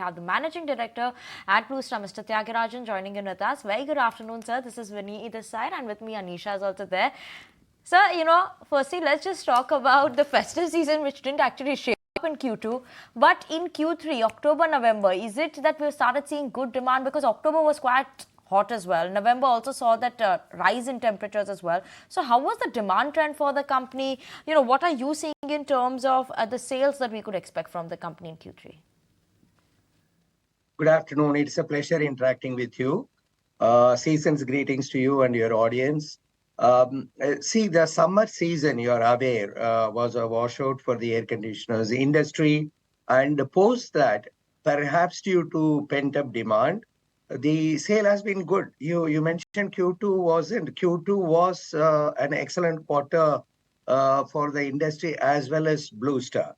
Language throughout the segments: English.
have the Managing Director at Blue Star, Mr. Thiagarajan, joining in with us. Very good afternoon, sir. This is Vinny this side, and with me, Anisha is also there. Sir, firstly, let's just talk about the festive season, which didn't actually shape up in Q2, but in Q3, October, November, is it that we've started seeing good demand? Because October was quite hot as well. November also saw that rise in temperatures as well. So how was the demand trend for the company? What are you seeing in terms of the sales that we could expect from the company in Q3? Good afternoon. It's a pleasure interacting with you. Season's greetings to you and your audience. See, the summer season, you are aware, was a washout for the air conditioners industry. And post that, perhaps due to pent-up demand, the sale has been good. You mentioned Q2 wasn't. Q2 was an excellent quarter for the industry as well as Blue Star.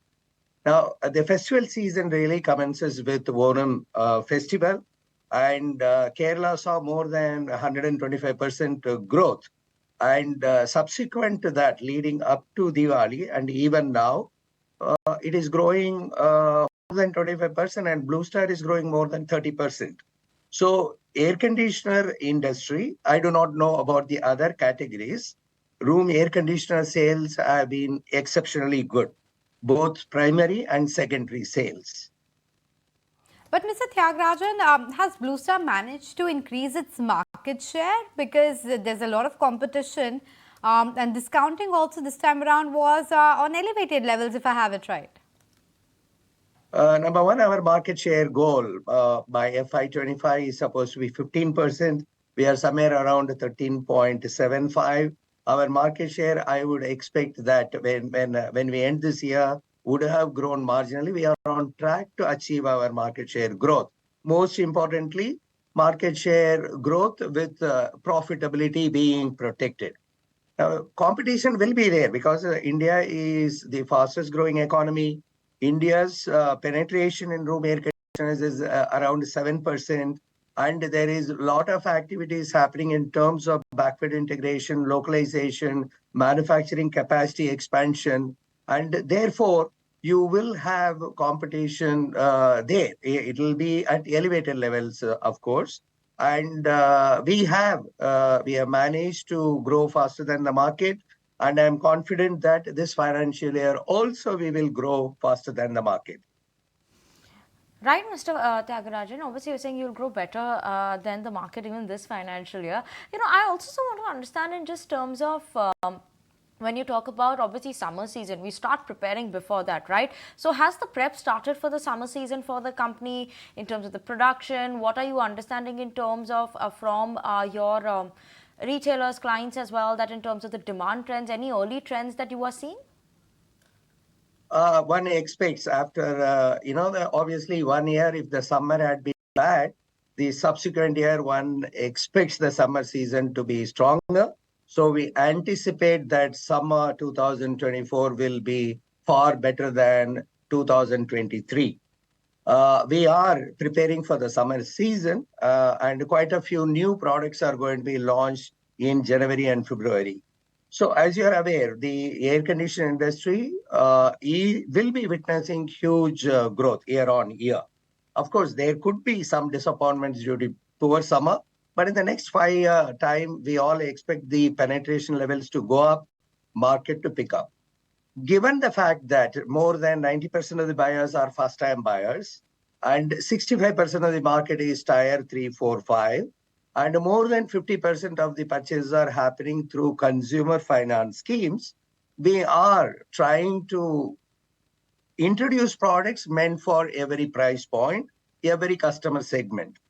Now, the festival season really commences with Onam festival, and Kerala saw more than 125% growth. And subsequent to that, leading up to Diwali, and even now, it is growing more than 25%, and Blue Star is growing more than 30%. So air conditioner industry, I do not know about the other categories. Room air conditioner sales have been exceptionally good, both primary and secondary sales. But Mr. Thiagarajan, has Blue Star managed to increase its market share? Because there's a lot of competition and discounting also this time around was on elevated levels, if I have it right. Number one, our market share goal by FY24 is supposed to be 15%. We are somewhere around 13.75. Our market share, I would expect that when we end this year, would have grown marginally. We are on track to achieve our market share growth. Most importantly, market share growth with profitability being protected. Competition will be there because India is the fastest growing economy. India's penetration in room air conditioners is around 7%. And there is a lot of activities happening in terms of backward integration, localization, manufacturing capacity expansion. And therefore, you will have competition there. It will be at elevated levels, of course. And we have managed to grow faster than the market. And I'm confident that this financial year also we will grow faster than the market. Right, Mr. Thiagarajan, obviously you're saying you'll grow better than the market even this financial year. I also want to understand in just terms of when you talk about obviously summer season, we start preparing before that, right? So has the prep started for the summer season for the company in terms of the production? What are you understanding in terms of from your retailers, clients as well, that in terms of the demand trends, any early trends that you are seeing? One expects after, obviously 1 year, if the summer had been bad, the subsequent year, one expects the summer season to be stronger. So we anticipate that summer 2024 will be far better than 2023. We are preparing for the summer season and quite a few new products are going to be launched in January and February. So as you are aware, the air conditioner industry will be witnessing huge growth year on year. Of course, there could be some disappointments due to poor summer, but in the next 5 year time, we all expect the penetration levels to go up, market to pick up. Given the fact that more than 90% of the buyers are first-time buyers and 65% of the market is tier 3, 4, 5, and more than 50% of the purchases are happening through consumer finance schemes, we are trying to introduce products meant for every price point, every customer segment.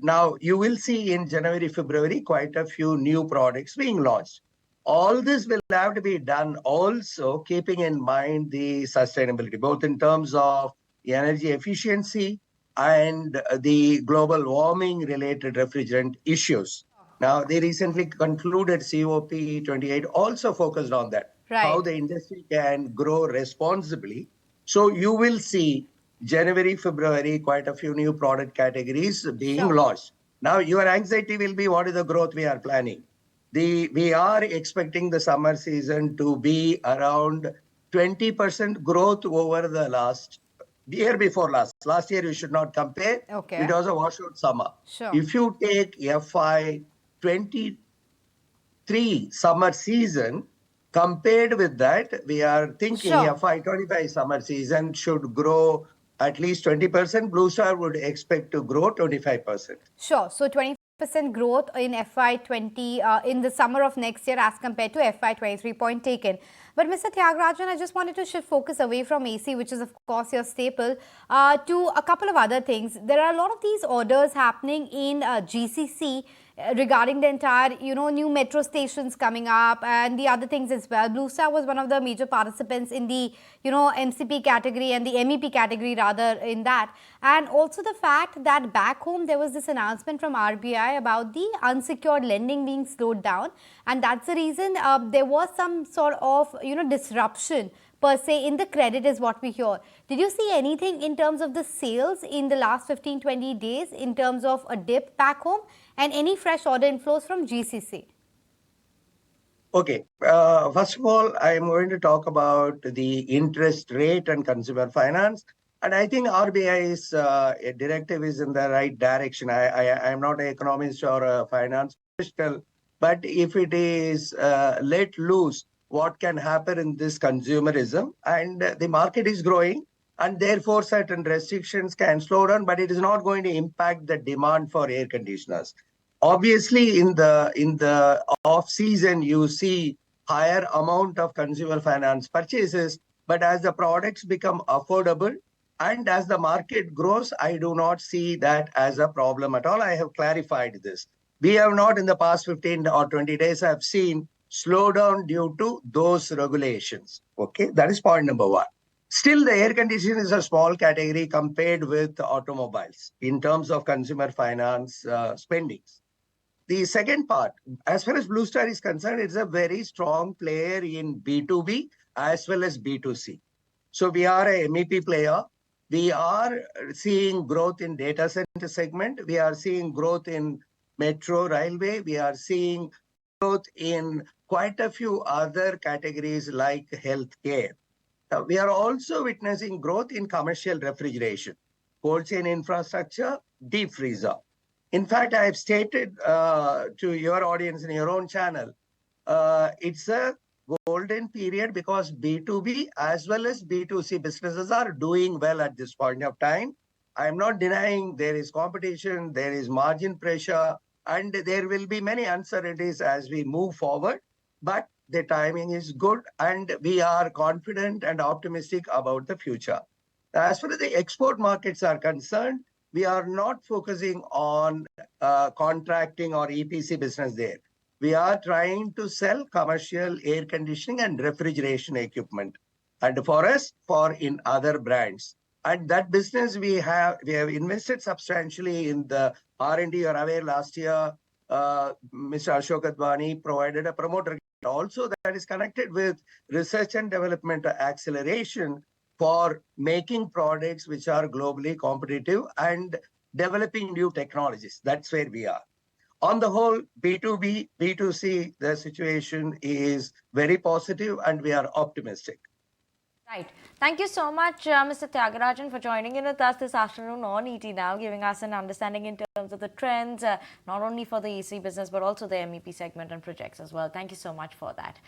Now, you will see in January, February, quite a few new products being launched. All this will have to be done also keeping in mind the sustainability, both in terms of energy efficiency and the global warming related refrigerant issues. Now, they recently concluded COP28 also focused on that, how the industry can grow responsibly. So you will see January, February, quite a few new product categories being launched. Now, your anxiety will be what is the growth we are planning. We are expecting the summer season to be around 20% growth over the last the year before last year you should not compare. Okay. It was a washout summer. Sure. If you take FY23 summer season, compared with that, we are thinking Sure. FY25 summer season should grow at least 20%. Blue Star would expect to grow 25%. Sure. So 20% growth in FY20 in the summer of next year as compared to FY23, point taken. But Mr. Thiagarajan, I just wanted to shift focus away from AC, which is of course your staple, to a couple of other things. There are a lot of these orders happening in GCC regarding the entire, new metro stations coming up and the other things as well. Blue Star was one of the major participants in the, MCP category and the MEP category rather in that. And also the fact that back home there was this announcement from RBI about the unsecured lending being slowed down. And that's the reason there was some sort of, disruption per se in the credit is what we hear. Did you see anything in terms of the sales in the last 15-20 days in terms of a dip back home and any fresh order inflows from GCC? Okay. First of all, I am going to talk about the interest rate and consumer finance. And I think RBI's directive is in the right direction. I am not an economist or a finance professional, but if it is let loose, what can happen in this consumerism? And the market is growing, and therefore certain restrictions can slow down, but it is not going to impact the demand for air conditioners. Obviously, in the off season, you see higher amount of consumer finance purchases, but as the products become affordable and as the market grows, I do not see that as a problem at all. I have clarified this. We have not in the past 15 or 20 days have seen slowdown due to those regulations. Okay, that is point number one. Still, the air conditioning is a small category compared with automobiles in terms of consumer finance spendings. The second part, as far as Blue Star is concerned, it's a very strong player in B2B as well as B2C. So we are a MEP player. We are seeing growth in data center segment. We are seeing growth in metro railway. We are seeing growth in quite a few other categories like healthcare. We are also witnessing growth in commercial refrigeration, cold chain infrastructure, deep freezer. In fact, I have stated to your audience in your own channel, it's a golden period because B2B as well as B2C businesses are doing well at this point of time. I am not denying there is competition, there is margin pressure, and there will be many uncertainties as we move forward. But the timing is good, and we are confident and optimistic about the future. As far as the export markets are concerned, we are not focusing on contracting or EPC business there. We are trying to sell commercial air conditioning and refrigeration equipment. And for us, for in other brands. And that business we have invested substantially in the R&D. You're aware last year, Mr. Ashok Advani provided a promoter. Also, that is connected with research and development acceleration for making products which are globally competitive and developing new technologies. That's where we are. On the whole, B2B, B2C, the situation is very positive and we are optimistic. Right. Thank you so much, Mr. Thiagarajan, for joining in with us this afternoon on ET Now, giving us an understanding in terms of the trends, not only for the EC business, but also the MEP segment and projects as well. Thank you so much for that.